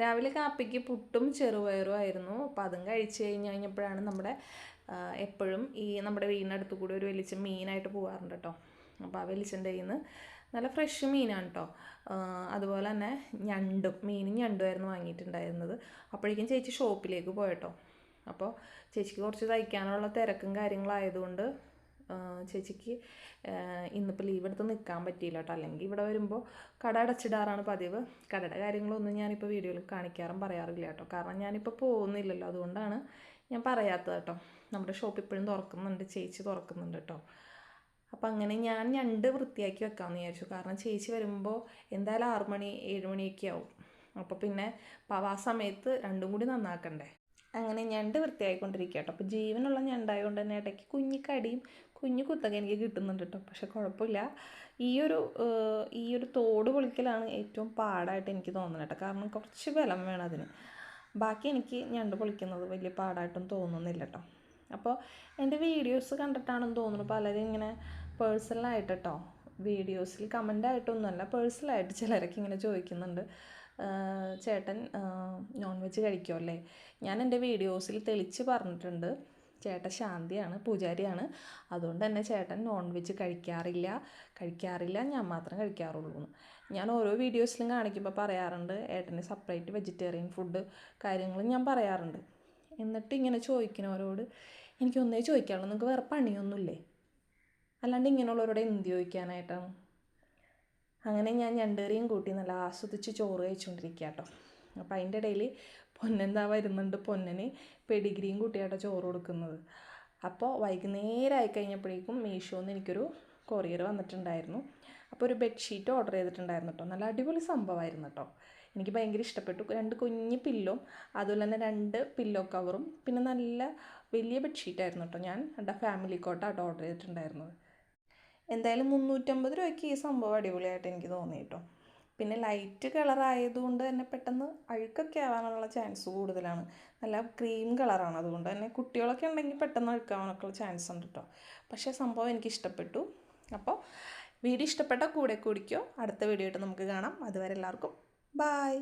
രാവിലെ കാപ്പിക്ക് പുട്ടും ചെറുപയറും ആയിരുന്നു. അപ്പോൾ അതും കഴിച്ച് കഴിഞ്ഞപ്പോഴാണ് നമ്മുടെ എപ്പോഴും ഈ നമ്മുടെ വീടിനടുത്ത് കൂടി ഒരു വെളിച്ചം മീനായിട്ട് പോകാറുണ്ട് കേട്ടോ. അപ്പോൾ ആ വെളിച്ചൻ്റെ കയ്യിൽ നിന്ന് നല്ല ഫ്രഷ് മീനാണ് കേട്ടോ. അതുപോലെ തന്നെ മീനും ഞണ്ടുമായിരുന്നു വാങ്ങിയിട്ടുണ്ടായിരുന്നത്. അപ്പോഴേക്കും ചേച്ചി ഷോപ്പിലേക്ക് പോയട്ടോ. അപ്പോൾ ചേച്ചിക്ക് കുറച്ച് തയ്ക്കാനുള്ള തിരക്കും കാര്യങ്ങളായതുകൊണ്ട് ചേച്ചിക്ക് ഇന്നിപ്പോൾ ലീവ് എടുത്ത് നിൽക്കാൻ പറ്റിയില്ല കേട്ടോ. അല്ലെങ്കിൽ ഇവിടെ വരുമ്പോൾ കട അടച്ചിടാറാണ് പതിവ്. കടയുടെ കാര്യങ്ങളൊന്നും ഞാനിപ്പോൾ വീഡിയോയിൽ പറയാറില്ല കേട്ടോ. കാരണം ഞാനിപ്പോൾ പോകുന്നില്ലല്ലോ, അതുകൊണ്ടാണ് ഞാൻ പറയാത്തത് കേട്ടോ. നമ്മുടെ ഷോപ്പ് ഇപ്പോഴും തുറക്കുന്നുണ്ട്, ചേച്ചി തുറക്കുന്നുണ്ട് കേട്ടോ. അപ്പം അങ്ങനെ ഞാൻ ഞണ്ട് വൃത്തിയാക്കി വെക്കാമെന്ന് വിചാരിച്ചു. കാരണം ചേച്ചി വരുമ്പോൾ എന്തായാലും 6 മണി 7 മണിയൊക്കെ ആവും. അപ്പോൾ പിന്നെ ആ സമയത്ത് രണ്ടും കൂടി നന്നാക്കണ്ടേ. അങ്ങനെ ഞണ്ട് വൃത്തിയായിക്കൊണ്ടിരിക്കുക കേട്ടോ. അപ്പോൾ ജീവനുള്ള ഞണ്ടായതുകൊണ്ട് തന്നെ ഇടയ്ക്ക് കുഞ്ഞിക്കടിയും കുഞ്ഞു കുത്തൊക്കെ എനിക്ക് കിട്ടുന്നുണ്ട് കേട്ടോ. പക്ഷെ കുഴപ്പമില്ല. ഈ ഒരു തോട് പൊളിക്കലാണ് ഏറ്റവും പാടായിട്ട് എനിക്ക് തോന്നുന്നത് കേട്ടോ. കാരണം കുറച്ച് ബലം വേണം അതിന്. ബാക്കി എനിക്ക് ഞണ്ട് പൊളിക്കുന്നത് വലിയ പാടായിട്ടും തോന്നുന്നില്ല കേട്ടോ. അപ്പോൾ എൻ്റെ വീഡിയോസ് കണ്ടിട്ടാണെന്ന് തോന്നുന്നു പലരും ഇങ്ങനെ പേഴ്സണലായിട്ട് കേട്ടോ, വീഡിയോസിൽ കമൻ്റായിട്ടൊന്നുമല്ല, പേഴ്സണലായിട്ട് ചിലരൊക്കെ ഇങ്ങനെ ചോദിക്കുന്നുണ്ട്, ചേട്ടൻ നോൺ വെജ് കഴിക്കുമല്ലേ? ഞാൻ എൻ്റെ വീഡിയോസിൽ തെളിച്ച് പറഞ്ഞിട്ടുണ്ട്, ചേട്ടൻ ശാന്തിയാണ്, പൂജാരിയാണ്. അതുകൊണ്ട് തന്നെ ചേട്ടൻ നോൺ വെജ് കഴിക്കാറില്ല, ഞാൻ മാത്രം കഴിക്കാറുള്ളൂ എന്ന്. ഞാൻ ഓരോ വീഡിയോസിലും കാണിക്കുമ്പോൾ പറയാറുണ്ട്, ഏട്ടന് സെപ്പറേറ്റ് വെജിറ്റേറിയൻ ഫുഡ് കാര്യങ്ങൾ ഞാൻ പറയാറുണ്ട്. എന്നിട്ട് ഇങ്ങനെ ചോദിക്കുന്നവരോട് എനിക്കൊന്നേ ചോദിക്കാനുള്ളൂ, നിങ്ങൾക്ക് വേറെ പണിയൊന്നുമില്ലേ? അല്ലാണ്ട് ഇങ്ങനെയുള്ളവരോട് എന്ത് ചോദിക്കാനായിട്ടാണ്? അങ്ങനെ ഞാൻ ഞണ്ടേറിയും കൂട്ടി നല്ല ആസ്വദിച്ച് ചോറ് കഴിച്ചുകൊണ്ടിരിക്കുക കേട്ടോ. അപ്പോൾ അതിൻ്റെ ഇടയിൽ പൊന്നെന്താ വരുന്നുണ്ട്. പൊന്നന് പെഡിഗ്രിയും കൂട്ടിയാട്ടോ ചോറ് കൊടുക്കുന്നത്. അപ്പോൾ വൈകുന്നേരമായി കഴിഞ്ഞപ്പോഴേക്കും മീഷോന്ന് എനിക്കൊരു കൊറിയർ വന്നിട്ടുണ്ടായിരുന്നു. അപ്പോൾ ഒരു ബെഡ്ഷീറ്റ് ഓർഡർ ചെയ്തിട്ടുണ്ടായിരുന്നു കേട്ടോ. നല്ല അടിപൊളി സംഭവമായിരുന്നു കേട്ടോ. എനിക്ക് ഭയങ്കര ഇഷ്ടപ്പെട്ടു. 2 കുഞ്ഞ് പില്ലും അതുപോലെ തന്നെ 2 പില്ലോ കവറും പിന്നെ നല്ല വലിയ ബെഡ്ഷീറ്റായിരുന്നു കേട്ടോ. ഞാൻ എൻ്റെ ഫാമിലി കോട്ടാട്ടോ ഓർഡർ ചെയ്തിട്ടുണ്ടായിരുന്നത്. എന്തായാലും 350 രൂപയ്ക്ക് ഈ സംഭവം അടിപൊളിയായിട്ട് എനിക്ക് തോന്നി കേട്ടോ. പിന്നെ ലൈറ്റ് കളറായതുകൊണ്ട് തന്നെ പെട്ടെന്ന് അഴുക്കൊക്കെ ആവാനുള്ള ചാൻസ് കൂടുതലാണ്. നല്ല ക്രീം കളറാണ്, അതുകൊണ്ട് തന്നെ കുട്ടികളൊക്കെ ഉണ്ടെങ്കിൽ പെട്ടെന്ന് അഴുക്കാവാനൊക്കെ ചാൻസ് ഉണ്ട് കേട്ടോ. പക്ഷേ സംഭവം എനിക്ക് ഇഷ്ടപ്പെട്ടു. അപ്പോൾ വീഡിയോ ഇഷ്ടപ്പെട്ടാൽ കൂടെ കൂടിക്കോ. അടുത്ത വീഡിയോ ആയിട്ട് നമുക്ക് കാണാം. അതുവരെ എല്ലാവർക്കും ബായ്.